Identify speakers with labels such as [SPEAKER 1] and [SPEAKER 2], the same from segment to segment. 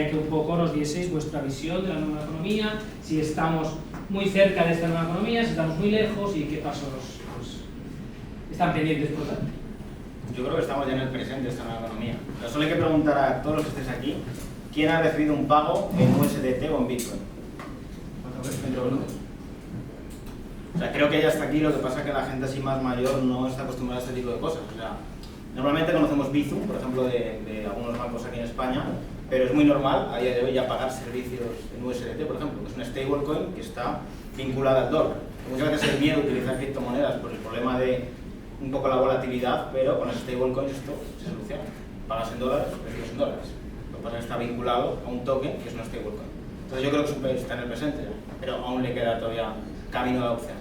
[SPEAKER 1] gustaría que un poco nos dieseis vuestra visión de la nueva economía, si estamos muy cerca de esta nueva economía, si estamos muy lejos y qué pasos están pendientes por dar.
[SPEAKER 2] Yo creo que estamos ya en el presente de esta nueva economía. Pero solo hay que preguntar a todos los que estéis aquí, ¿quién ha recibido un pago en USDT o en Bitcoin? O sea, creo que ya hasta aquí, lo que pasa es que la gente así más mayor no está acostumbrada a este tipo de cosas. O sea, normalmente conocemos Bizum, por ejemplo, de algunos bancos aquí en España, pero es muy normal a día de hoy ya pagar servicios en USDT, por ejemplo, que es una stablecoin que está vinculada al dólar. Muchas veces el miedo a utilizar criptomonedas por el problema de un poco la volatilidad, pero con las stablecoins esto se soluciona. Pagas en dólares, recibes en dólares. Lo que pasa es que está vinculado a un token que es una stablecoin. Entonces yo creo que está en el presente, pero aún le queda todavía camino de adopción.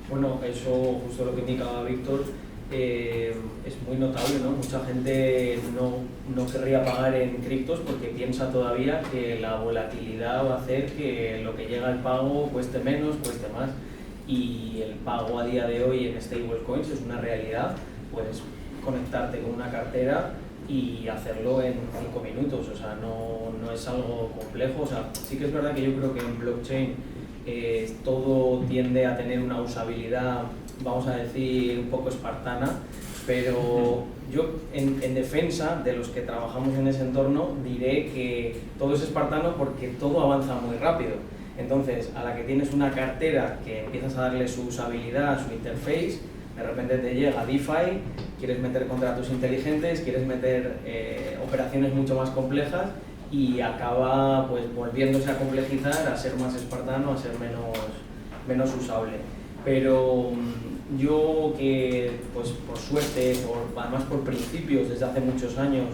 [SPEAKER 3] Bueno, eso justo lo que indicaba Víctor es muy notable, ¿no? Mucha gente no querría pagar en criptos porque piensa todavía que la volatilidad va a hacer que lo que llega al pago cueste menos, cueste más. Y el pago a día de hoy en stablecoins es una realidad. Puedes conectarte con una cartera y hacerlo en 5 minutos, o sea, no es algo complejo. O sea, sí que es verdad que yo creo que en blockchain todo tiende a tener una usabilidad, vamos a decir, un poco espartana, pero yo en defensa de los que trabajamos en ese entorno diré que todo es espartano porque todo avanza muy rápido. Entonces, a la que tienes una cartera que empiezas a darle su usabilidad, su interface, de repente te llega DeFi, quieres meter contratos inteligentes, quieres meter operaciones mucho más complejas y acaba pues volviéndose a complejizar, a ser más espartano, a ser menos usable. Pero yo que pues por suerte, además por principios desde hace muchos años,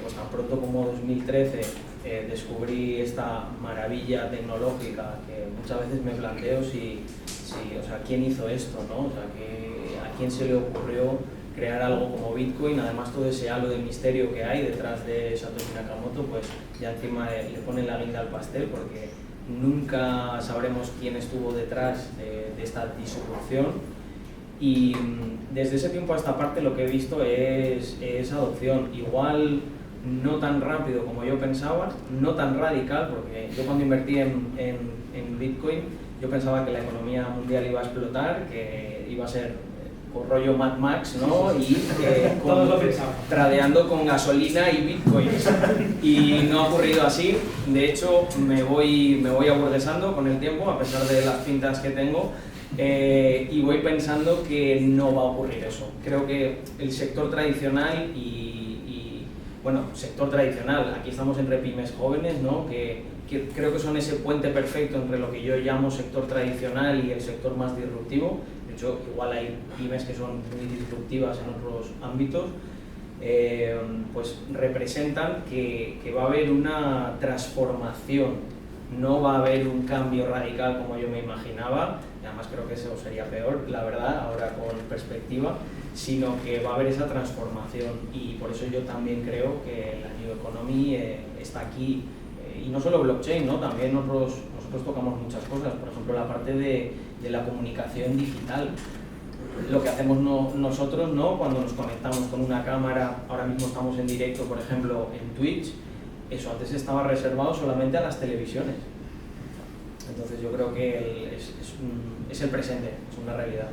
[SPEAKER 3] pues tan pronto como 2013 descubrí esta maravilla tecnológica que muchas veces me planteo si o sea, ¿quién hizo esto, no? O sea, ¿a quién se le ocurrió crear algo como Bitcoin? Además, todo ese halo de misterio que hay detrás de Satoshi Nakamoto, pues ya encima le ponen la guinda al pastel porque nunca sabremos quién estuvo detrás de esta disrupción. Y desde ese tiempo a esta parte lo que he visto es adopción. Igual no tan rápido como yo pensaba, no tan radical, porque yo cuando invertí en Bitcoin yo pensaba que la economía mundial iba a explotar, que iba a ser por rollo Mad Max, ¿no? Y tradeando con gasolina y bitcoins. Y no ha ocurrido así. De hecho, me voy aburguesando con el tiempo, a pesar de las pintas que tengo, y voy pensando que no va a ocurrir eso. Creo que el sector tradicional bueno, sector tradicional, aquí estamos entre pymes jóvenes, ¿no? Que creo que son ese puente perfecto entre lo que yo llamo sector tradicional y el sector más disruptivo. De hecho, igual hay pymes que son muy disruptivas en otros ámbitos, pues representan que va a haber una transformación, no va a haber un cambio radical como yo me imaginaba, y además creo que eso sería peor, la verdad, ahora con perspectiva, sino que va a haber esa transformación y por eso yo también creo que la New Economy está aquí. Y no solo blockchain, ¿no? También nosotros tocamos muchas cosas, por ejemplo la parte de la comunicación digital. Lo que hacemos nosotros, ¿no? Cuando nos conectamos con una cámara, ahora mismo estamos en directo, por ejemplo, en Twitch, eso antes estaba reservado solamente a las televisiones. Entonces yo creo que es el presente, es una realidad.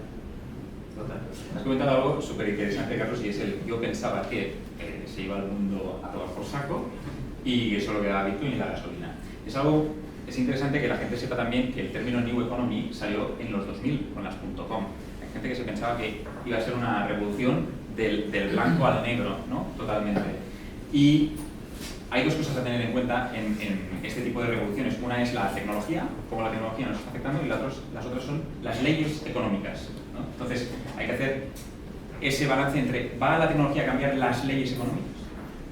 [SPEAKER 4] Total. Has comentado algo súper interesante, Carlos, y es yo pensaba que se iba al mundo a tomar por saco y que solo quedaba Bitcoin y la gasolina. Es interesante que la gente sepa también que el término New Economy salió en los 2000 con las .com. Hay gente que se pensaba que iba a ser una revolución del blanco al negro, ¿no? Totalmente. Y hay dos cosas a tener en cuenta en este tipo de revoluciones. Una es la tecnología, cómo la tecnología nos está afectando, y las otras son las leyes económicas, ¿no? Entonces, hay que hacer ese balance entre ¿va la tecnología a cambiar las leyes económicas?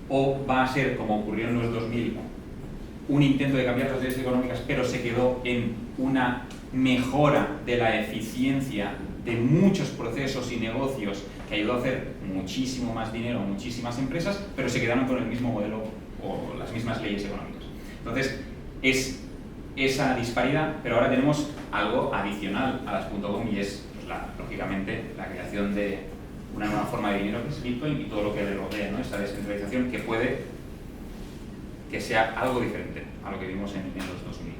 [SPEAKER 4] ¿O va a ser, como ocurrió en los 2000, un intento de cambiar las leyes económicas, pero se quedó en una mejora de la eficiencia de muchos procesos y negocios que ayudó a hacer muchísimo más dinero a muchísimas empresas, pero se quedaron con el mismo modelo o las mismas leyes económicas? Entonces, es esa disparidad, pero ahora tenemos algo adicional a las .com y es, pues, lógicamente, la creación de una nueva forma de dinero que es Bitcoin y todo lo que le rodea, ¿no? Esta descentralización que puede que sea algo diferente a lo que vimos en los 2000.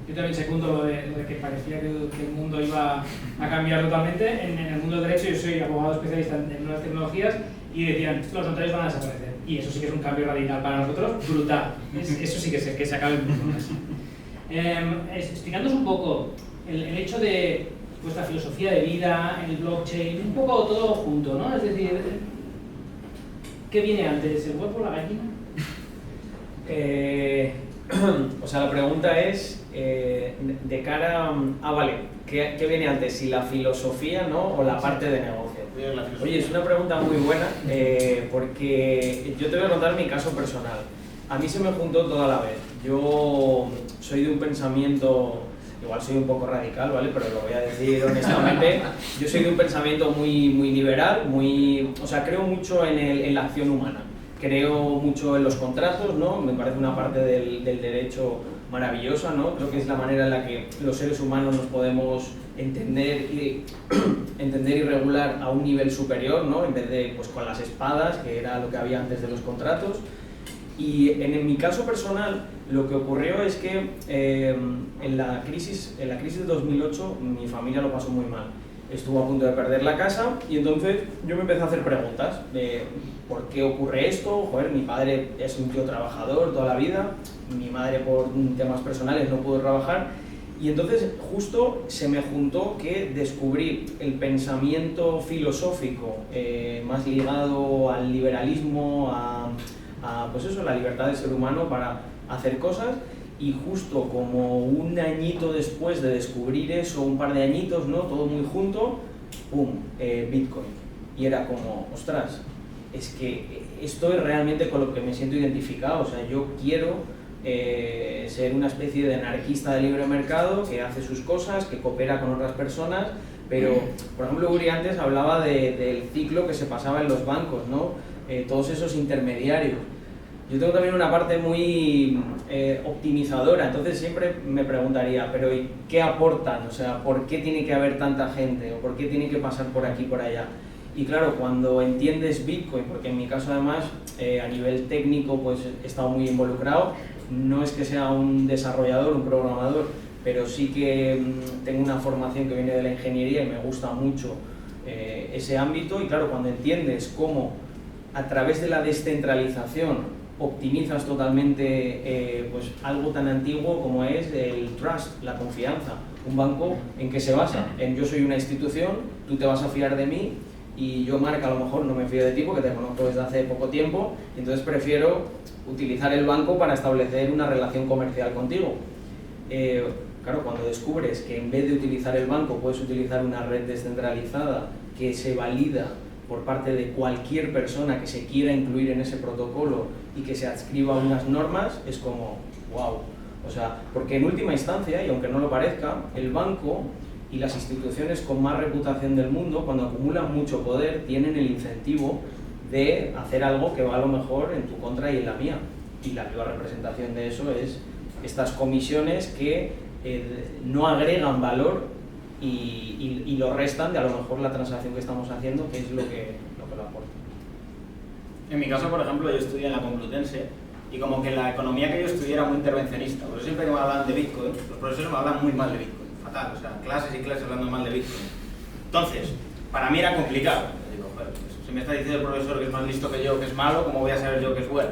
[SPEAKER 1] Yo también secundo lo de que parecía que el mundo iba a cambiar totalmente. En el mundo del derecho, yo soy abogado especialista en nuevas tecnologías y decían, los notarios van a desaparecer. Y eso sí que es un cambio radical para nosotros, brutal. Eso sí que se acaba el mundo. Explicándonos un poco el hecho de vuestra filosofía de vida, el blockchain, un poco todo junto, ¿no? Es decir, ¿qué viene antes, el huevo o la gallina?
[SPEAKER 3] O sea, la pregunta es de cara a, vale, ¿qué viene antes? ¿Si la filosofía, no, o la parte de negocio? Oye, es una pregunta muy buena porque yo te voy a contar mi caso personal. A mí se me juntó toda la vez. Yo soy de un pensamiento, igual soy un poco radical, ¿vale? Pero lo voy a decir honestamente. Yo soy de un pensamiento muy liberal, o sea, creo mucho en la acción humana. Creo mucho en los contratos, ¿no? Me parece una parte del derecho maravillosa, ¿no? Creo que es la manera en la que los seres humanos nos podemos entender y regular a un nivel superior, ¿no? En vez de pues, con las espadas, que era lo que había antes de los contratos. Y en mi caso personal, lo que ocurrió es que en la crisis de 2008 mi familia lo pasó muy mal. Estuvo a punto de perder la casa y entonces yo me empecé a hacer preguntas de ¿por qué ocurre esto? Joder, mi padre es un tío trabajador toda la vida, mi madre por temas personales no pudo trabajar y entonces justo se me juntó que descubrí el pensamiento filosófico más ligado al liberalismo, pues eso, la libertad del ser humano para hacer cosas. Y justo como un añito después de descubrir eso, un par de añitos, ¿no? Todo muy junto, ¡pum! Bitcoin. Y era como, ostras, es que esto es realmente con lo que me siento identificado. O sea, yo quiero ser una especie de anarquista de libre mercado que hace sus cosas, que coopera con otras personas, pero, por ejemplo, Uri antes hablaba del ciclo que se pasaba en los bancos, ¿no? Todos esos intermediarios. Yo tengo también una parte muy optimizadora, entonces siempre me preguntaría, pero ¿y qué aportan? O sea, ¿por qué tiene que haber tanta gente? ¿O por qué tiene que pasar por aquí, por allá? Y claro, cuando entiendes Bitcoin, porque en mi caso además a nivel técnico pues he estado muy involucrado, no es que sea un desarrollador, un programador, pero sí que tengo una formación que viene de la ingeniería y me gusta mucho ese ámbito y claro, cuando entiendes cómo a través de la descentralización optimizas totalmente pues algo tan antiguo como es el trust, la confianza. Un banco en que se basa en yo soy una institución, tú te vas a fiar de mí y yo, Marc, a lo mejor no me fío de ti porque te conozco desde hace poco tiempo y entonces prefiero utilizar el banco para establecer una relación comercial contigo. Claro, cuando descubres que en vez de utilizar el banco puedes utilizar una red descentralizada que se valida por parte de cualquier persona que se quiera incluir en ese protocolo y que se adscriba a unas normas, es como, wow. O sea, porque en última instancia, y aunque no lo parezca, el banco y las instituciones con más reputación del mundo, cuando acumulan mucho poder, tienen el incentivo de hacer algo que va a lo mejor en tu contra y en la mía. Y la viva representación de eso es estas comisiones que no agregan valor y lo restan de a lo mejor la transacción que estamos haciendo, que es lo que lo aporta.
[SPEAKER 2] En mi caso, por ejemplo, yo estudié en la Complutense y como que la economía que yo estudié era muy intervencionista. Por eso siempre que me hablan de Bitcoin, los profesores me hablan muy mal de Bitcoin, fatal, o sea, clases y clases hablando mal de Bitcoin. Entonces, para mí era complicado. Digo, joder, pues, si me está diciendo el profesor que es más listo que yo, que es malo, ¿cómo voy a saber yo que es bueno?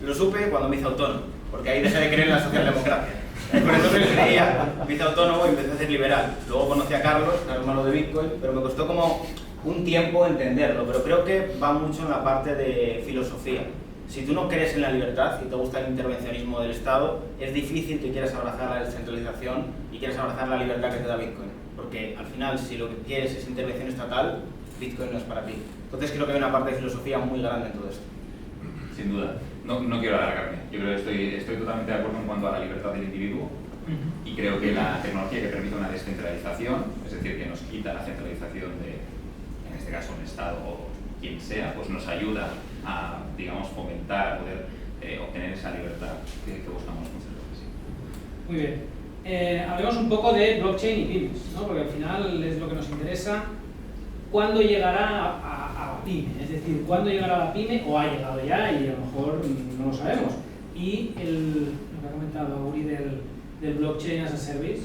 [SPEAKER 2] Y lo supe cuando me hice autónomo, porque ahí dejé de creer en la socialdemocracia. Por eso me creía, me hice autónomo y empecé a ser liberal. Luego conocí a Carlos, malo de Bitcoin, pero me costó como un tiempo entenderlo. Pero creo que va mucho en la parte de filosofía. Si tú no crees en la libertad y te gusta el intervencionismo del Estado, es difícil que quieras abrazar la descentralización y quieras abrazar la libertad que te da Bitcoin. Porque al final, si lo que quieres es intervención estatal, Bitcoin no es para ti. Entonces creo que hay una parte de filosofía muy grande en todo esto.
[SPEAKER 4] Sin duda. No quiero alargarme. Yo creo que estoy totalmente de acuerdo en cuanto a la libertad del individuo y creo que la tecnología que permite una descentralización, es decir, que nos quita la centralización de, en este caso, un Estado o quien sea, pues nos ayuda a, digamos, fomentar, a poder obtener esa libertad que buscamos muchas veces.
[SPEAKER 1] Muy bien. Hablemos un poco de blockchain y pymes, ¿no? Porque al final es lo que nos interesa. ¿Cuándo llegará a la pyme? Es decir, ¿cuándo llegará la pyme o ha llegado ya y a lo mejor no lo sabemos? y lo que ha comentado Uri del blockchain as a service.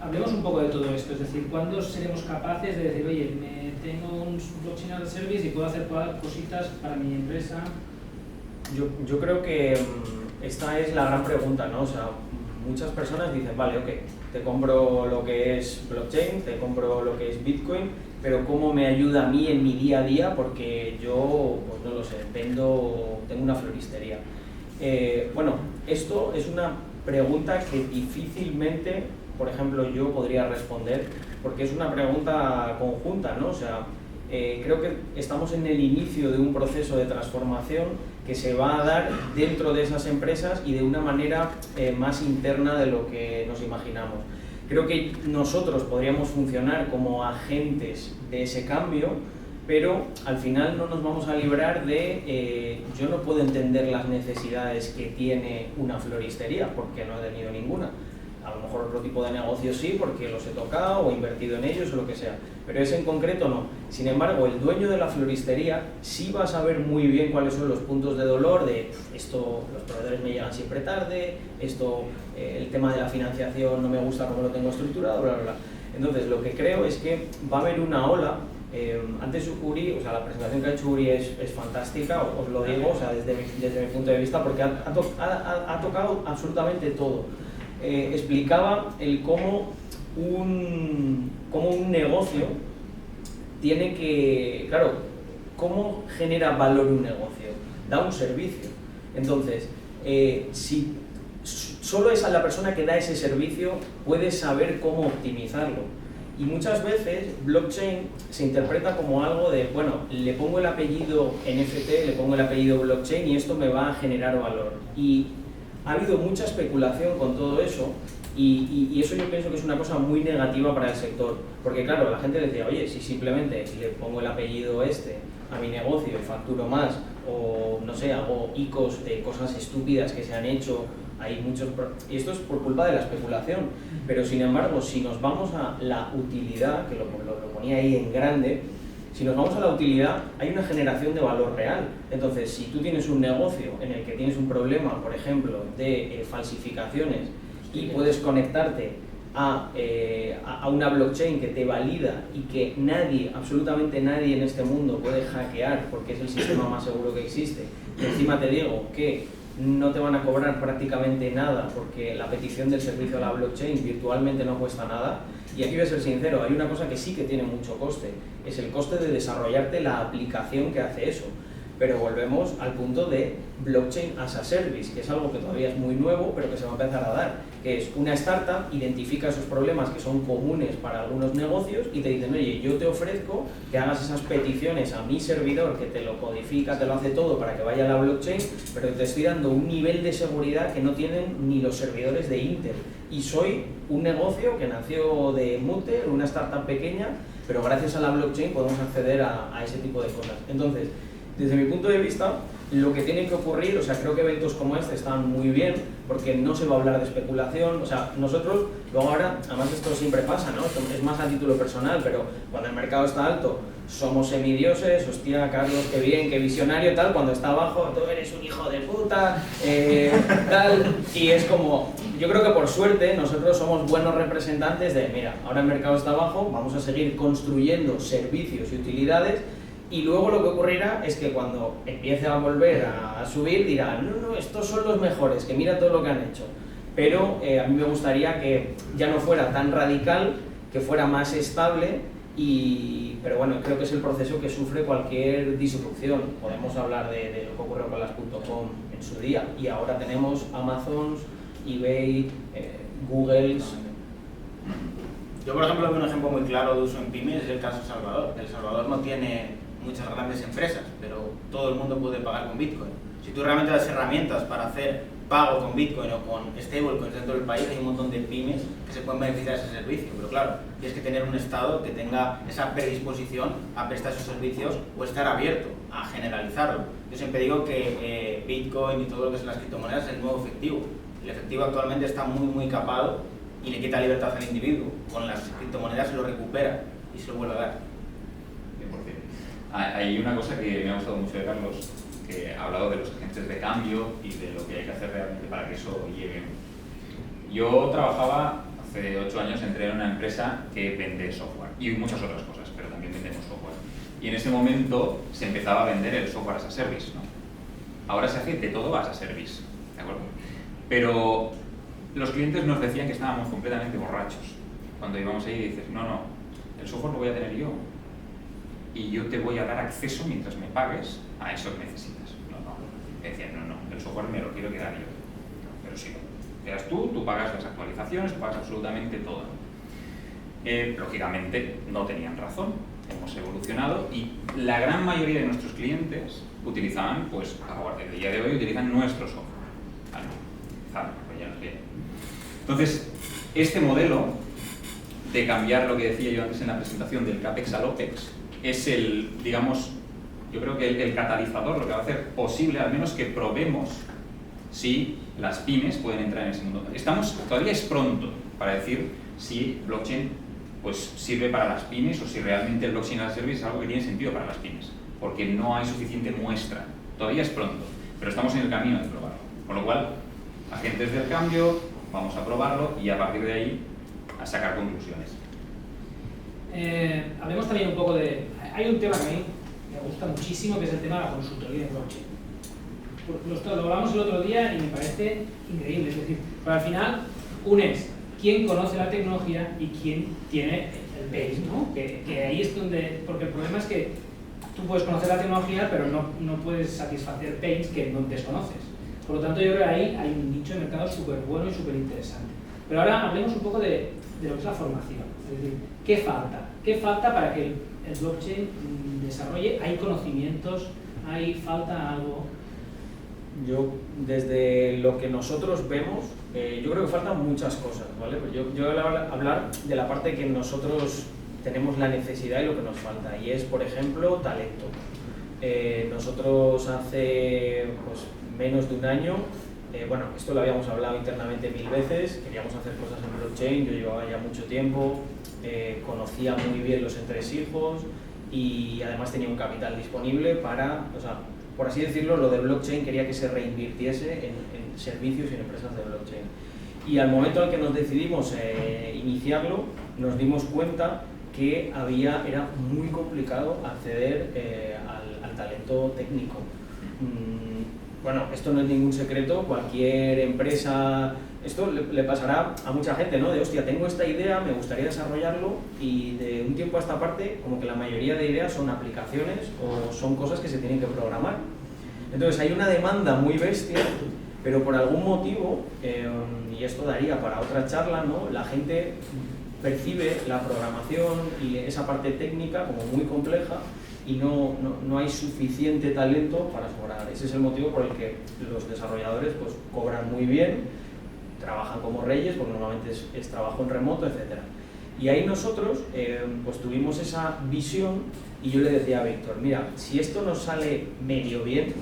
[SPEAKER 1] Hablemos un poco de todo esto, es decir, ¿cuándo seremos capaces de decir, oye, tengo un blockchain as a service y puedo hacer cositas para mi empresa?
[SPEAKER 3] Yo creo que esta es la gran pregunta, ¿no? O sea, muchas personas dicen, vale, ok, te compro lo que es blockchain, te compro lo que es Bitcoin, pero ¿cómo me ayuda a mí en mi día a día? Porque yo, pues no lo sé, tengo una floristería. Bueno, esto es una pregunta que difícilmente, por ejemplo, yo podría responder, porque es una pregunta conjunta, ¿no? O sea, creo que estamos en el inicio de un proceso de transformación que se va a dar dentro de esas empresas y de una manera más interna de lo que nos imaginamos. Creo que nosotros podríamos funcionar como agentes de ese cambio, pero al final no nos vamos a librar de... yo no puedo entender las necesidades que tiene una floristería, porque no he tenido ninguna. A lo mejor otro tipo de negocios sí, porque los he tocado o invertido en ellos o lo que sea, pero ese en concreto no. Sin embargo, el dueño de la floristería sí va a saber muy bien cuáles son los puntos de dolor de esto, los proveedores me llegan siempre tarde, esto, el tema de la financiación no me gusta cómo lo tengo estructurado, bla, bla, bla. Entonces, lo que creo es que va a haber una ola. Antes Uri, o sea, la presentación que ha hecho Uri es fantástica, os lo digo, o sea, desde mi punto de vista, porque ha tocado absolutamente todo. Explicaba el cómo un negocio tiene que, claro, cómo genera valor un negocio, da un servicio. Entonces, si solo esa la persona que da ese servicio puede saber cómo optimizarlo. Y muchas veces blockchain se interpreta como algo de, bueno, le pongo el apellido NFT, le pongo el apellido blockchain y esto me va a generar valor. Y ha habido mucha especulación con todo eso y eso yo pienso que es una cosa muy negativa para el sector. Porque claro, la gente decía, oye, si simplemente le pongo el apellido a mi negocio y facturo más, o no sé, hago ICOs de cosas estúpidas que se han hecho, hay muchos... Y esto es por culpa de la especulación. Pero sin embargo, si nos vamos a la utilidad, que lo ponía ahí en grande, si nos vamos a la utilidad, hay una generación de valor real. Entonces, si tú tienes un negocio en el que tienes un problema, por ejemplo, de falsificaciones y puedes conectarte a una blockchain que te valida y que nadie, absolutamente nadie en este mundo puede hackear porque es el sistema más seguro que existe, y encima te digo que no te van a cobrar prácticamente nada porque la petición del servicio a la blockchain virtualmente no cuesta nada. Y aquí voy a ser sincero, hay una cosa que sí que tiene mucho coste, es el coste de desarrollarte la aplicación que hace eso. Pero volvemos al punto de blockchain as a service, que es algo que todavía es muy nuevo, pero que se va a empezar a dar, que es una startup identifica esos problemas que son comunes para algunos negocios y te dicen, oye, yo te ofrezco que hagas esas peticiones a mi servidor, que te lo codifica, te lo hace todo para que vaya a la blockchain, pero te estoy dando un nivel de seguridad que no tienen ni los servidores de Intel. Y soy un negocio que nació de Mutter, una startup pequeña, pero gracias a la blockchain podemos acceder a ese tipo de cosas. Entonces, desde mi punto de vista, lo que tiene que ocurrir, o sea, creo que eventos como este están muy bien, porque no se va a hablar de especulación, o sea, nosotros, luego ahora, además esto siempre pasa, ¿no? Es más a título personal, pero cuando el mercado está alto, somos semidioses, hostia, Carlos, qué bien, qué visionario, tal, cuando está abajo, tú eres un hijo de puta, tal, y es como, yo creo que por suerte nosotros somos buenos representantes de, mira, ahora el mercado está abajo, vamos a seguir construyendo servicios y utilidades. Y luego lo que ocurrirá es que cuando empiece a volver a subir dirán, no, estos son los mejores, que mira todo lo que han hecho. Pero a mí me gustaría que ya no fuera tan radical, que fuera más estable, pero bueno, creo que es el proceso que sufre cualquier disrupción. Podemos hablar de lo que ocurrió con las .com en su día y ahora tenemos Amazon, eBay, Google.
[SPEAKER 2] Yo, por ejemplo, veo un ejemplo muy claro de uso en pymes, es el caso de El Salvador. El Salvador no tiene muchas grandes empresas, pero todo el mundo puede pagar con Bitcoin. Si tú realmente das herramientas para hacer pago con Bitcoin o con stablecoins dentro del país, hay un montón de pymes que se pueden beneficiar de ese servicio. Pero claro, tienes que tener un Estado que tenga esa predisposición a prestar esos servicios o estar abierto a generalizarlo. Yo siempre digo que Bitcoin y todo lo que son las criptomonedas es el nuevo efectivo. El efectivo actualmente está muy capado y le quita libertad al individuo. Con las criptomonedas se lo recupera y se lo vuelve a dar.
[SPEAKER 4] Hay una cosa que me ha gustado mucho de Carlos, que ha hablado de los agentes de cambio y de lo que hay que hacer realmente para que eso llegue. Yo trabajaba hace 8 años, entré en una empresa que vende software y muchas otras cosas, pero también vendemos software. Y en ese momento se empezaba a vender el software as a service, ¿no? Ahora se hace de todo as a service, ¿de acuerdo? Pero los clientes nos decían que estábamos completamente borrachos. Cuando íbamos ahí y dices, no, el software lo voy a tener yo y yo te voy a dar acceso mientras me pagues a eso que necesitas. Me decían, no, el software me lo quiero quedar yo. Pero sí, quedas tú pagas las actualizaciones, tú pagas absolutamente todo. Lógicamente no tenían razón, hemos evolucionado y la gran mayoría de nuestros clientes utilizaban, pues ahora, desde el día de hoy, utilizan nuestro software. Pues ya no tienen. Entonces, este modelo de cambiar lo que decía yo antes en la presentación del CAPEX al OPEX es el, digamos, yo creo que el catalizador, lo que va a hacer posible, al menos que probemos si las pymes pueden entrar en ese mundo. Todavía es pronto para decir si blockchain pues sirve para las pymes o si realmente el blockchain as a service es algo que tiene sentido para las pymes, porque no hay suficiente muestra. Todavía es pronto, pero estamos en el camino de probarlo. Con lo cual, agentes del cambio, vamos a probarlo y a partir de ahí a sacar conclusiones.
[SPEAKER 1] Hablemos también un poco de... Hay un tema que a mí me gusta muchísimo, que es el tema de la consultoría de blockchain. Lo hablamos el otro día y me parece increíble. Es decir, pero al final, unes quién conoce la tecnología y quién tiene el base, ¿no? Que ahí es donde... Porque el problema es que tú puedes conocer la tecnología, pero no puedes satisfacer pains que no desconoces. Por lo tanto, yo creo que ahí hay un nicho de mercado súper bueno y súper interesante. Pero ahora hablemos un poco de lo que es la formación. Es decir, ¿qué falta? ¿Qué falta para que el blockchain desarrolle? ¿Hay conocimientos? ¿Falta algo?
[SPEAKER 3] Yo, desde lo que nosotros vemos, yo creo que faltan muchas cosas, ¿vale? Pues yo voy a hablar de la parte que nosotros tenemos la necesidad y lo que nos falta, y es, por ejemplo, talento. Nosotros hace pues, menos de un año, bueno, esto lo habíamos hablado internamente 1000 veces, queríamos hacer cosas en blockchain, yo llevaba ya mucho tiempo, conocía muy bien los entresijos y además tenía un capital disponible para, o sea, por así decirlo, lo de blockchain quería que se reinvirtiese en servicios y en empresas de blockchain. Y al momento en que nos decidimos iniciarlo, nos dimos cuenta que era muy complicado acceder al talento técnico. Bueno, esto no es ningún secreto, cualquier empresa, esto le pasará a mucha gente, ¿no? De hostia, tengo esta idea, me gustaría desarrollarlo y de un tiempo a esta parte, como que la mayoría de ideas son aplicaciones o son cosas que se tienen que programar. Entonces hay una demanda muy bestia, pero por algún motivo, y esto daría para otra charla, ¿no? La gente percibe la programación y esa parte técnica como muy compleja y no hay suficiente talento para sobrar. Ese es el motivo por el que los desarrolladores pues, cobran muy bien, trabajan como reyes, porque normalmente es trabajo en remoto, etc. Y ahí nosotros pues tuvimos esa visión y yo le decía a Víctor, mira, si esto nos sale medio bien,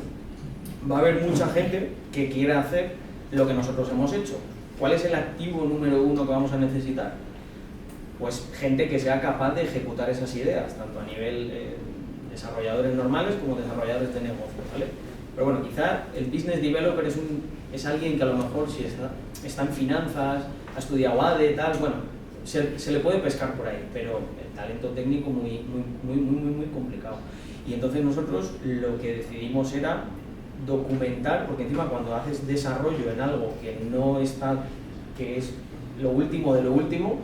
[SPEAKER 3] va a haber mucha gente que quiera hacer lo que nosotros hemos hecho. ¿Cuál es el activo número 1 que vamos a necesitar? Pues gente que sea capaz de ejecutar esas ideas, tanto a nivel desarrolladores normales como desarrolladores de negocio, ¿vale? Pero bueno, quizá el business developer es alguien que a lo mejor si está en finanzas, ha estudiado ADE, tal, bueno, se le puede pescar por ahí, pero el talento técnico muy complicado. Y entonces nosotros lo que decidimos era documentar, porque encima cuando haces desarrollo en algo que no está, que es lo último de lo último,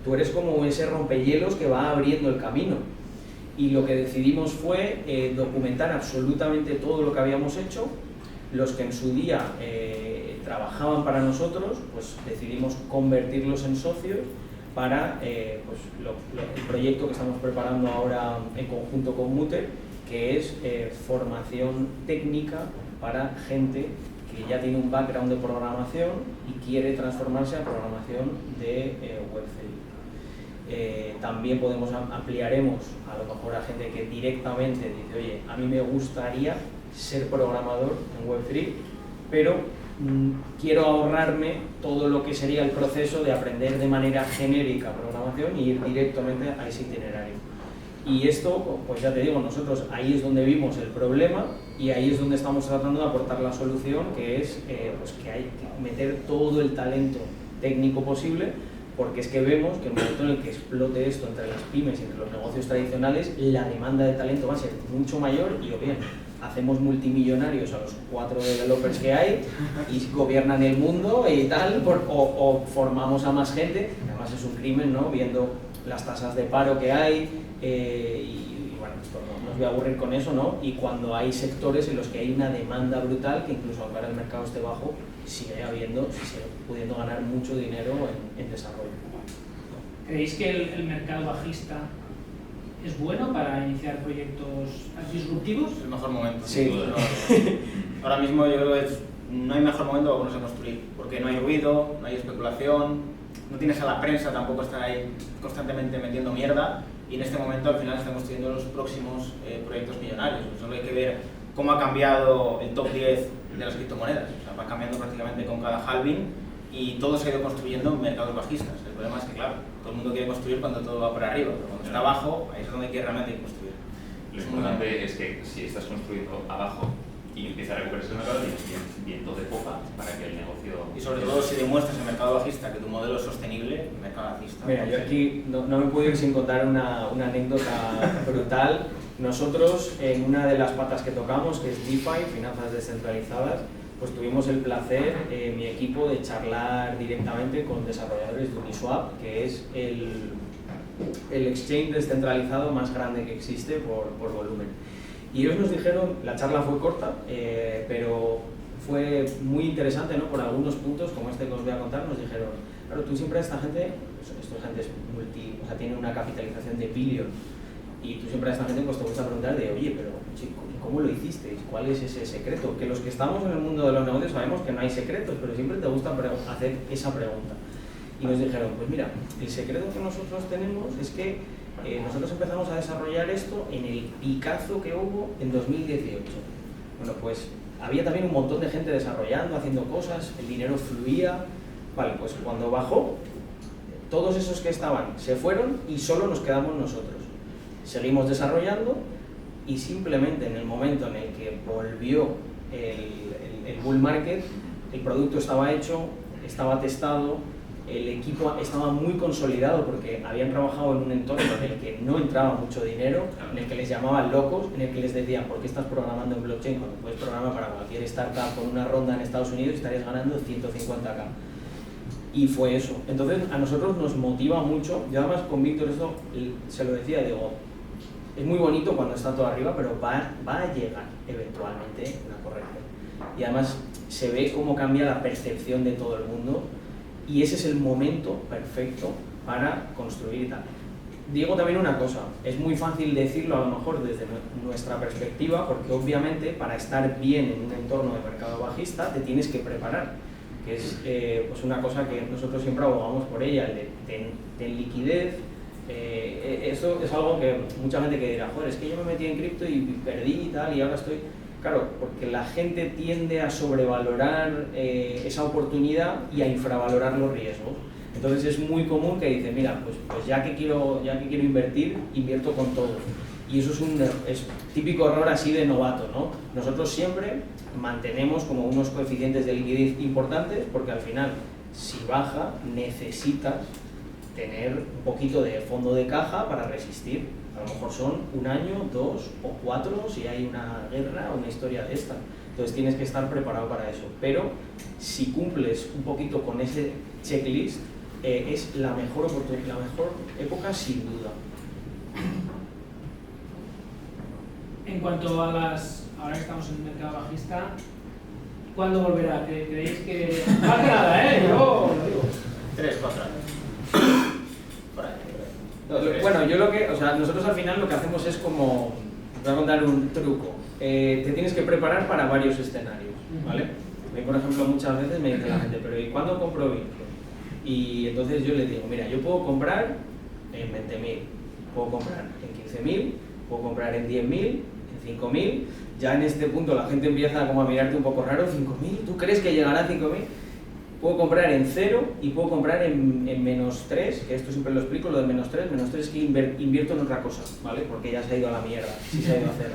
[SPEAKER 3] tú eres como ese rompehielos que va abriendo el camino. Y lo que decidimos fue documentar absolutamente todo lo que habíamos hecho. Los que en su día trabajaban para nosotros, pues decidimos convertirlos en socios para pues, el proyecto que estamos preparando ahora en conjunto con Mutter, que es formación técnica para gente que ya tiene un background de programación y quiere transformarse a programación de Web3. También ampliaremos a lo mejor a gente que directamente dice, oye, a mí me gustaría ser programador en Web3, pero quiero ahorrarme todo lo que sería el proceso de aprender de manera genérica programación y ir directamente a ese itinerario. Y esto, pues ya te digo, nosotros ahí es donde vimos el problema y ahí es donde estamos tratando de aportar la solución, que es pues que hay que meter todo el talento técnico posible, porque es que vemos que en el momento en el que explote esto entre las pymes y entre los negocios tradicionales, la demanda de talento va a ser mucho mayor y o bien hacemos multimillonarios a los 4 developers que hay y gobiernan el mundo y tal, o formamos a más gente. Además es un crimen, ¿no? Viendo las tasas de paro que hay y bueno, esto no os voy a aburrir con eso, ¿no? Y cuando hay sectores en los que hay una demanda brutal, que incluso aunque ahora el mercado esté bajo, sigue pudiendo ganar mucho dinero en desarrollo.
[SPEAKER 1] ¿Creéis que el mercado bajista es bueno para iniciar proyectos disruptivos?
[SPEAKER 2] Es el mejor momento.
[SPEAKER 3] Sí.
[SPEAKER 2] Ahora mismo yo creo que no hay mejor momento para ponerse a construir, porque no hay ruido, no hay especulación, no tienes a la prensa tampoco estar ahí constantemente metiendo mierda, y en este momento al final están construyendo los próximos proyectos millonarios. Solo hay que ver cómo ha cambiado el top 10 de las criptomonedas. O sea, va cambiando prácticamente con cada halving y todo se ha ido construyendo en mercados bajistas. El problema es que, claro, todo el mundo quiere construir cuando todo va por arriba, pero cuando está abajo, ahí es donde realmente hay que construir.
[SPEAKER 4] Lo importante es que si estás construyendo abajo y empieza a recuperarse el mercado, tienes viento de popa para que el negocio...
[SPEAKER 2] Y sobre todo si demuestras en mercado bajista que tu modelo es sostenible, el mercado bajista...
[SPEAKER 3] Mira, yo aquí no me puedo ir sin contar una anécdota brutal. Nosotros, en una de las patas que tocamos, que es DeFi, finanzas descentralizadas, pues tuvimos el placer, mi equipo, de charlar directamente con desarrolladores de Uniswap, que es el exchange descentralizado más grande que existe por volumen. Y ellos nos dijeron, la charla fue corta, pero fue muy interesante, ¿no? Por algunos puntos, como este que os voy a contar, nos dijeron, claro, tú siempre a esta gente, esta gente es tiene una capitalización de billion, y tú siempre a esta gente pues te gusta preguntar de, oye, pero chico, ¿cómo lo hicisteis? ¿Cuál es ese secreto? Que los que estamos en el mundo de los negocios sabemos que no hay secretos, pero siempre te gusta hacer esa pregunta. Y nos dijeron, pues mira, el secreto que nosotros tenemos es que nosotros empezamos a desarrollar esto en el picazo que hubo en 2018. Bueno, pues había también un montón de gente desarrollando, haciendo cosas, el dinero fluía. Vale, pues cuando bajó, todos esos que estaban se fueron y solo nos quedamos nosotros. Seguimos desarrollando y simplemente en el momento en el que volvió el bull market, el producto estaba hecho, estaba testado, el equipo estaba muy consolidado porque habían trabajado en un entorno en el que no entraba mucho dinero, en el que les llamaban locos, en el que les decían, ¿por qué estás programando en blockchain cuando puedes programar para cualquier startup con una ronda en Estados Unidos y estarías ganando 150K? Y fue eso. Entonces a nosotros nos motiva mucho. Yo además con Víctor esto se lo decía, digo, es muy bonito cuando está todo arriba, pero va a llegar eventualmente una corrección. Y además se ve cómo cambia la percepción de todo el mundo y ese es el momento perfecto para construir y tal. Digo también una cosa, es muy fácil decirlo a lo mejor desde nuestra perspectiva, porque obviamente para estar bien en un entorno de mercado bajista te tienes que preparar, que es pues una cosa que nosotros siempre abogamos por ella, el de ten liquidez. Eso es algo que mucha gente que dirá, joder, es que yo me metí en cripto y perdí y tal, y ahora estoy... Claro, porque la gente tiende a sobrevalorar esa oportunidad y a infravalorar los riesgos. Entonces es muy común que dice, mira, pues ya que quiero invertir, invierto con todo. Y eso es típico error así de novato, ¿no? Nosotros siempre mantenemos como unos coeficientes de liquidez importantes, porque al final, si baja, necesitas tener un poquito de fondo de caja para resistir. A lo mejor son 1 año, 2 o 4 si hay una guerra o una historia de esta. Entonces tienes que estar preparado para eso. Pero si cumples un poquito con ese checklist, es la mejor oportunidad, la mejor época sin duda.
[SPEAKER 1] En cuanto a ahora que estamos en el mercado bajista, ¿cuándo volverá? ¿Creéis que...? Más que nada, yo lo digo.
[SPEAKER 2] 3, 4 años.
[SPEAKER 3] Bueno, nosotros al final lo que hacemos es como, os voy a contar un truco. Te tienes que preparar para varios escenarios, ¿vale? A mí, por ejemplo, muchas veces me dice la gente, pero ¿y cuándo compro Bitcoin? Y entonces yo le digo, mira, yo puedo comprar en 20.000, puedo comprar en 15.000, puedo comprar en 10.000, en 5.000. Ya en este punto la gente empieza como a mirarte un poco raro, 5.000, ¿tú crees que llegará a 5.000? puedo comprar en 0 y puedo comprar en -3, que esto siempre lo explico, lo de -3 es que invierto en otra cosa, ¿vale? Porque ya se ha ido a la mierda, si se ha ido a 0.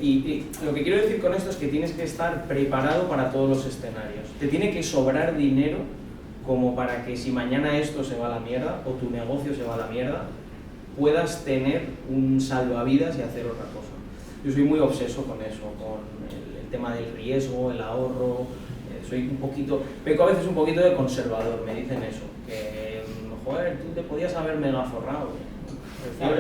[SPEAKER 3] Y lo que quiero decir con esto es que tienes que estar preparado para todos los escenarios. Te tiene que sobrar dinero como para que si mañana esto se va a la mierda o tu negocio se va a la mierda, puedas tener un salvavidas y hacer otra cosa. Yo soy muy obseso con eso, con el tema del riesgo, el ahorro. Soy un poquito, peco a veces un poquito de conservador, me dicen eso, que joder, tú te podías haber mega forrado.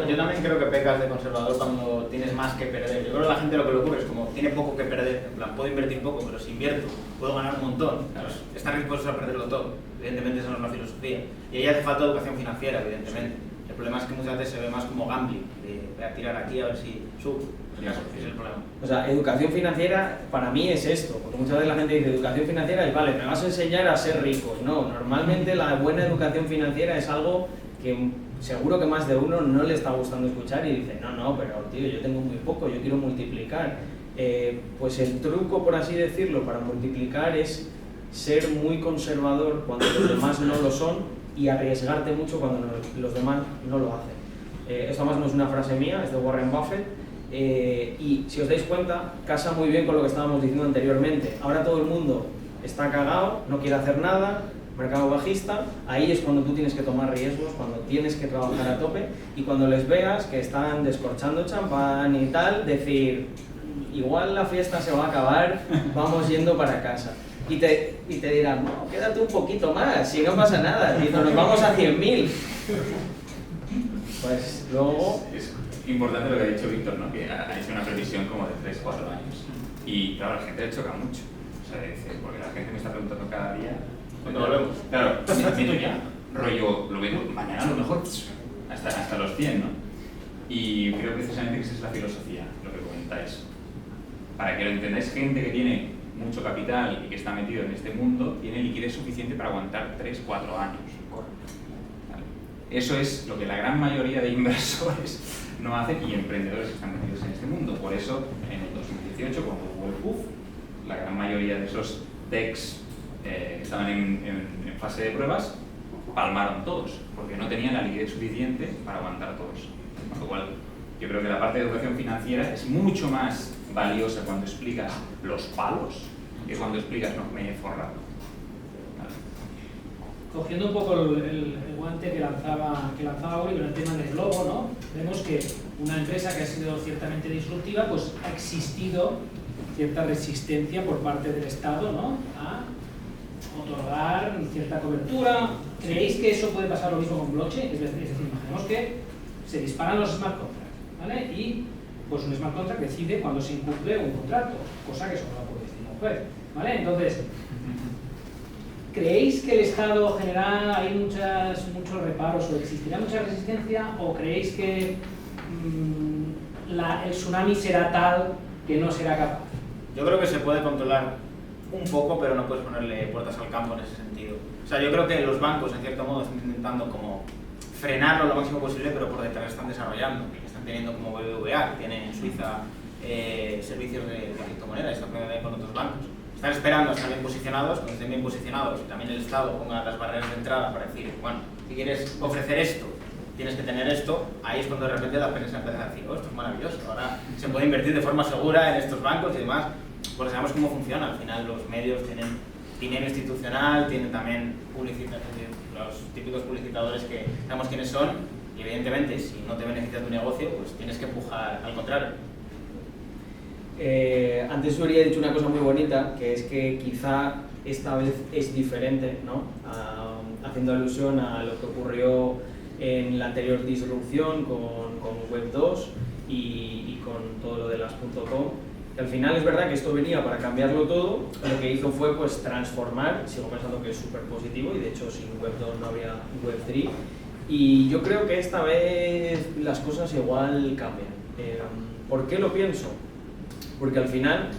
[SPEAKER 2] Yo también creo que pecas de conservador cuando tienes más que perder. Yo creo que la gente lo que le ocurre es como tiene poco que perder, en plan, puedo invertir poco, pero si invierto puedo ganar un montón, pues, estar dispuesto a perderlo todo. Evidentemente esa no es la filosofía. Y ahí hace falta educación financiera, evidentemente. El problema es que muchas veces se ve más como gambling, de voy a tirar aquí a ver si subo. Es el problema.
[SPEAKER 3] O sea, educación financiera para mí es esto, porque muchas veces la gente dice educación financiera es vale, me vas a enseñar a ser rico. No, normalmente la buena educación financiera es algo que seguro que más de uno no le está gustando escuchar y dice, no, pero tío, yo tengo muy poco, yo quiero multiplicar. Pues el truco, por así decirlo, para multiplicar es ser muy conservador cuando los demás no lo son y arriesgarte mucho cuando los demás no lo hacen. Esto más no es una frase mía, es de Warren Buffett. Y si os dais cuenta, casa muy bien con lo que estábamos diciendo anteriormente. Ahora todo el mundo está cagado, no quiere hacer nada, mercado bajista, ahí es cuando tú tienes que tomar riesgos, cuando tienes que trabajar a tope y cuando les veas que están descorchando champán y tal, decir, igual la fiesta se va a acabar, vamos yendo para casa. Y te dirán, no, quédate un poquito más, si no pasa nada, y nos vamos a 100.000. Pues luego...
[SPEAKER 4] Es importante lo que ha dicho Víctor, ¿no? Que ha hecho una previsión como de 3-4 años. Y claro, la gente le choca mucho. O sea, dice, porque la gente me está preguntando cada día.
[SPEAKER 2] ¿Cuándo volvemos?
[SPEAKER 4] Claro, haciendo ya. Rollo, lo veo mañana a lo mejor hasta los 100, ¿no? Y creo precisamente que esa es la filosofía, lo que comentáis. Para que lo entendáis, gente que tiene mucho capital y que está metido en este mundo, tiene liquidez suficiente para aguantar 3-4 años. ¿Vale? Eso es lo que la gran mayoría de inversores no hacen y emprendedores que están metidos en este mundo. Por eso, en el 2018, cuando hubo el puff, la gran mayoría de esos techs que estaban en fase de pruebas, palmaron todos, porque no tenían la liquidez suficiente para aguantar todos. Con lo cual, yo creo que la parte de educación financiera es mucho más valiosa cuando explicas los palos que cuando explicas, no, me he forrado. ¿Vale?
[SPEAKER 1] Cogiendo un poco el guante que lanzaba Uri con el tema del globo, ¿no? Vemos que una empresa que ha sido ciertamente disruptiva, pues ha existido cierta resistencia por parte del Estado, ¿no? A otorgar cierta cobertura. ¿Creéis que eso puede pasar lo mismo con blockchain? Es decir, imaginemos que se disparan los smart contracts, ¿vale? Y pues un smart contract decide cuando se incumple un contrato, cosa que solo la puede decir un juez, ¿vale? Entonces, ¿creéis que el Estado generará hay muchos reparos o existirá mucha resistencia o creéis que el tsunami será tal que no será capaz?
[SPEAKER 2] Yo creo que se puede controlar un poco, pero no puedes ponerle puertas al campo en ese sentido. O sea, yo creo que los bancos, en cierto modo, están intentando como frenarlo lo máximo posible, pero por detrás están desarrollando. Están teniendo como BBVA, que tiene en Suiza servicios de criptomonedas, y están peleando con otros bancos. Están esperando a estar bien posicionados, cuando estén bien posicionados y también el Estado ponga las barreras de entrada para decir, bueno, si quieres ofrecer esto, tienes que tener esto, ahí es cuando de repente la prensa empieza a decir, oh, esto es maravilloso, ahora se puede invertir de forma segura en estos bancos y demás, porque sabemos cómo funciona. Al final los medios tienen dinero institucional, tienen también los típicos publicitadores que sabemos quiénes son y evidentemente si no te beneficia tu negocio, pues tienes que empujar al contrario.
[SPEAKER 3] Antes Uri ha dicho una cosa muy bonita, que es que quizá esta vez es diferente, ¿no? Haciendo alusión a lo que ocurrió en la anterior disrupción con Web 2 y con todo lo de las .com. Al final es verdad que esto venía para cambiarlo todo, lo que hizo fue pues transformar, sigo pensando que es súper positivo y de hecho sin Web 2 no habría Web 3 y yo creo que esta vez las cosas igual cambian. ¿Por qué lo pienso? Porque al final,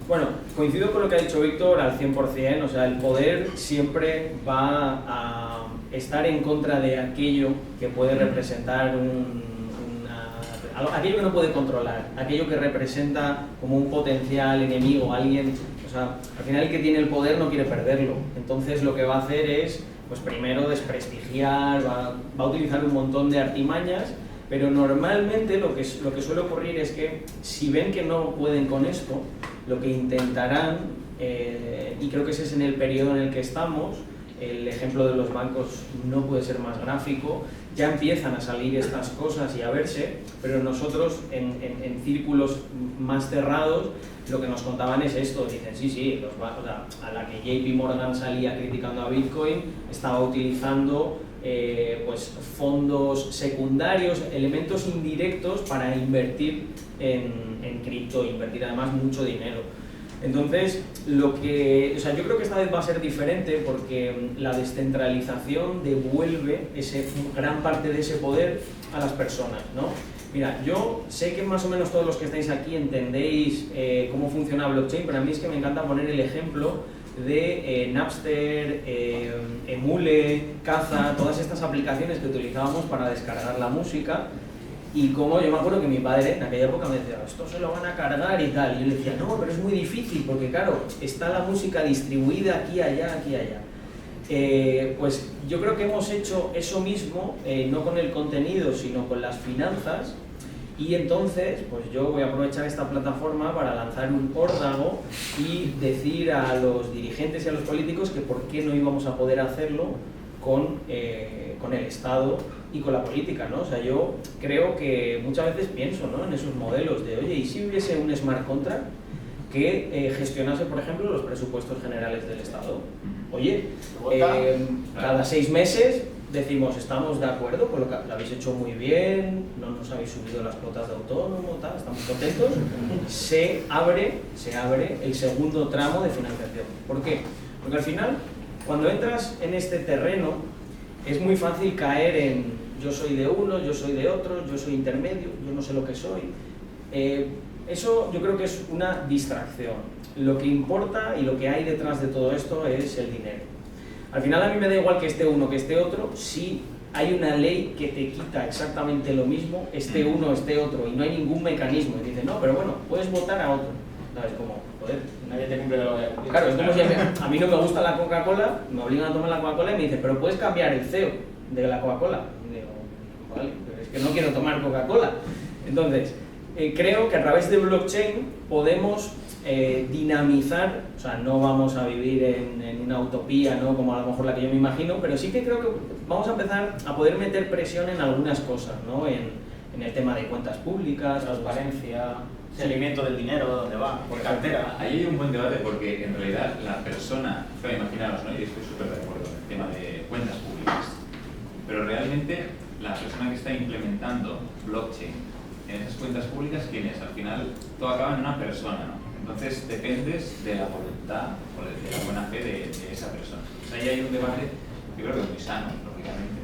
[SPEAKER 3] bueno, coincido con lo que ha dicho Víctor al 100%, o sea, el poder siempre va a estar en contra de aquello que puede representar aquello que no puede controlar, aquello que representa como un potencial enemigo, alguien, o sea, al final el que tiene el poder no quiere perderlo, entonces lo que va a hacer es, pues primero desprestigiar, va a utilizar un montón de artimañas, pero normalmente lo que suele ocurrir es que si ven que no pueden con esto, lo que intentarán, y creo que ese es en el periodo en el que estamos, el ejemplo de los bancos no puede ser más gráfico, ya empiezan a salir estas cosas y a verse, pero nosotros en círculos más cerrados lo que nos contaban es esto, dicen sí, o sea, a la que JP Morgan salía criticando a Bitcoin, estaba utilizando pues fondos secundarios, elementos indirectos para invertir en cripto, invertir además mucho dinero. Entonces, yo creo que esta vez va a ser diferente porque la descentralización devuelve gran parte de ese poder a las personas, ¿no? Mira, yo sé que más o menos todos los que estáis aquí entendéis cómo funciona blockchain, pero a mí es que me encanta poner el ejemplo de Napster, Emule, Kazaa, todas estas aplicaciones que utilizábamos para descargar la música. Y como yo me acuerdo que mi padre en aquella época me decía, esto se lo van a cargar y tal, y yo le decía, no, pero es muy difícil porque claro, está la música distribuida aquí, allá, aquí, allá. Pues yo creo que hemos hecho eso mismo, no con el contenido, sino con las finanzas, y entonces pues yo voy a aprovechar esta plataforma para lanzar un órdago y decir a los dirigentes y a los políticos que por qué no íbamos a poder hacerlo con el Estado y con la política, ¿no? O sea, yo creo que muchas veces pienso, ¿no?, en esos modelos de, oye, ¿y si hubiese un smart contract que gestionase, por ejemplo, los presupuestos generales del Estado? Oye, cada 6 meses decimos, estamos de acuerdo con lo que lo habéis hecho muy bien, no nos habéis subido las cuotas de autónomo, tal, estamos contentos, se abre el segundo tramo de financiación. ¿Por qué? Porque al final, cuando entras en este terreno, es muy fácil caer en yo soy de uno, yo soy de otro, yo soy intermedio, yo no sé lo que soy. Eso yo creo que es una distracción. Lo que importa y lo que hay detrás de todo esto es el dinero. Al final a mí me da igual que esté uno que esté otro, si hay una ley que te quita exactamente lo mismo, esté uno, esté otro, y no hay ningún mecanismo. Y dice, no, pero bueno, puedes votar a otro. ¿Sabes? Como, joder,
[SPEAKER 2] nadie te cumple lo que...
[SPEAKER 3] Claro, es como si a mí no me gusta la Coca-Cola, me obligan a tomar la Coca-Cola y me dicen, pero puedes cambiar el CEO de la Coca-Cola. Y digo, vale, pero es que no quiero tomar Coca-Cola. Entonces, creo que a través de blockchain podemos dinamizar, o sea, no vamos a vivir en una utopía, ¿no?, como a lo mejor la que yo me imagino, pero sí que creo que vamos a empezar a poder meter presión en algunas cosas, ¿no?, en el tema de cuentas públicas,
[SPEAKER 2] transparencia, seguimiento del dinero, dónde va, por cartera.
[SPEAKER 4] Ahí hay un buen debate porque en realidad la persona, imaginaros, ¿no?, y estoy súper de acuerdo en el tema de cuentas públicas, pero realmente la persona que está implementando blockchain en esas cuentas públicas, ¿quién es? Al final todo acaba en una persona, ¿no? Entonces dependes de la voluntad o de la buena fe de esa persona. O sea, ahí hay un debate, yo creo que muy sano, lógicamente,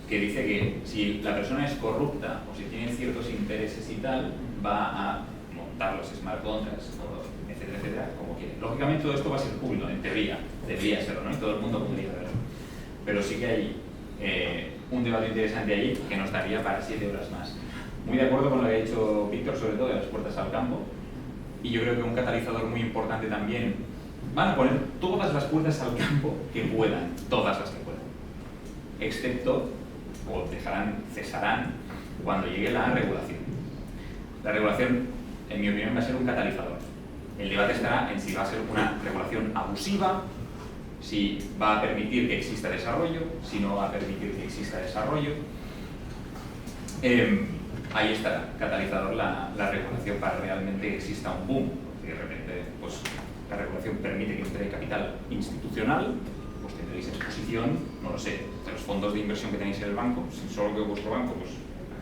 [SPEAKER 4] que dice que si la persona es corrupta o si tiene ciertos intereses y tal, va a montar los smart contracts, etcétera, etcétera, como quiere. Lógicamente todo esto va a ser público, en teoría, debería serlo, ¿no?, y todo el mundo podría verlo. Pero sí que hay un debate interesante ahí que nos daría para 7 horas más. Muy de acuerdo con lo que ha dicho Víctor, sobre todo de las puertas al campo, y yo creo que un catalizador muy importante también, van a poner todas las puertas al campo que puedan, todas las que puedan, excepto, o cesarán cuando llegue la regulación. La regulación, en mi opinión, va a ser un catalizador. El debate estará en si va a ser una regulación abusiva, si va a permitir que exista desarrollo, si no va a permitir que exista desarrollo. Ahí estará, catalizador, la regulación para realmente exista un boom. Y de repente, pues, la regulación permite que entre capital institucional, pues tendréis exposición, no lo sé, de los fondos de inversión que tenéis en el banco, si solo que vuestro banco pues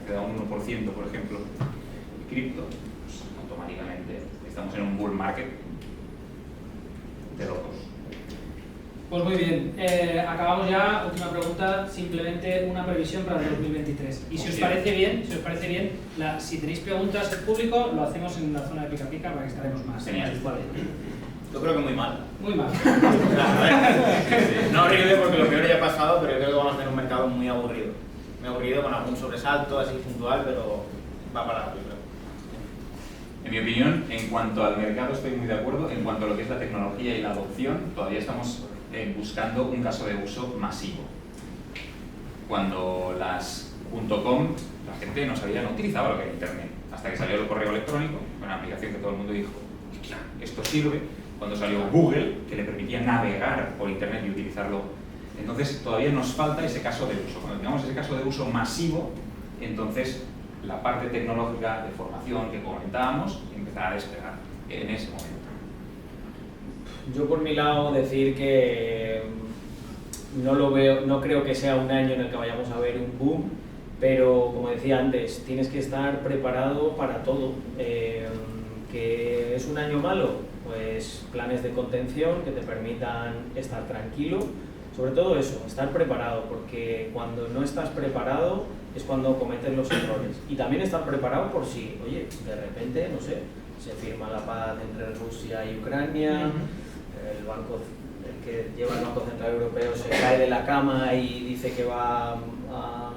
[SPEAKER 4] acceda a un 1%, por ejemplo, de cripto, pues automáticamente estamos en un bull market de locos.
[SPEAKER 1] Pues muy bien, acabamos ya. Última pregunta, simplemente una previsión para el 2023. Y si os parece bien, si tenéis preguntas del público, lo hacemos en la zona de pica pica para que estaremos más.
[SPEAKER 2] Genial. Yo creo que muy mal.
[SPEAKER 1] Muy mal.
[SPEAKER 2] No horrible porque lo peor ya ha pasado, pero yo creo que vamos a tener un mercado muy aburrido. Muy aburrido, con algún sobresalto así puntual, pero va a parar, yo creo.
[SPEAKER 4] En mi opinión, en cuanto al mercado estoy muy de acuerdo, en cuanto a lo que es la tecnología y la adopción, todavía estamos buscando un caso de uso masivo. Cuando las .com, la gente no sabía, no utilizaba lo que era Internet, hasta que salió el correo electrónico, una aplicación que todo el mundo dijo, hostia, esto sirve. Cuando salió Google, que le permitía navegar por Internet y utilizarlo. Entonces todavía nos falta ese caso de uso. Cuando tengamos ese caso de uso masivo, entonces la parte tecnológica de formación que comentábamos empezará a despegar en ese momento.
[SPEAKER 3] Yo por mi lado decir que no creo que sea un año en el que vayamos a ver un boom, pero como decía antes, tienes que estar preparado para todo. ¿Que es un año malo? Pues planes de contención que te permitan estar tranquilo. Sobre todo eso, estar preparado, porque cuando no estás preparado es cuando cometes los errores. Y también estar preparado por si, oye, de repente, no sé, se firma la paz entre Rusia y Ucrania, el que lleva el Banco Central Europeo se cae de la cama y dice que va a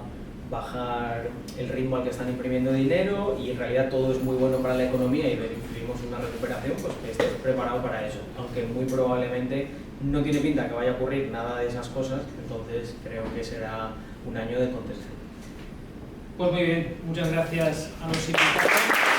[SPEAKER 3] bajar el ritmo al que están imprimiendo dinero y en realidad todo es muy bueno para la economía y vivimos una recuperación, pues que estés preparado para eso, aunque muy probablemente no tiene pinta que vaya a ocurrir nada de esas cosas, entonces creo que será un año de contención.
[SPEAKER 1] Pues muy bien, muchas gracias a los invitados.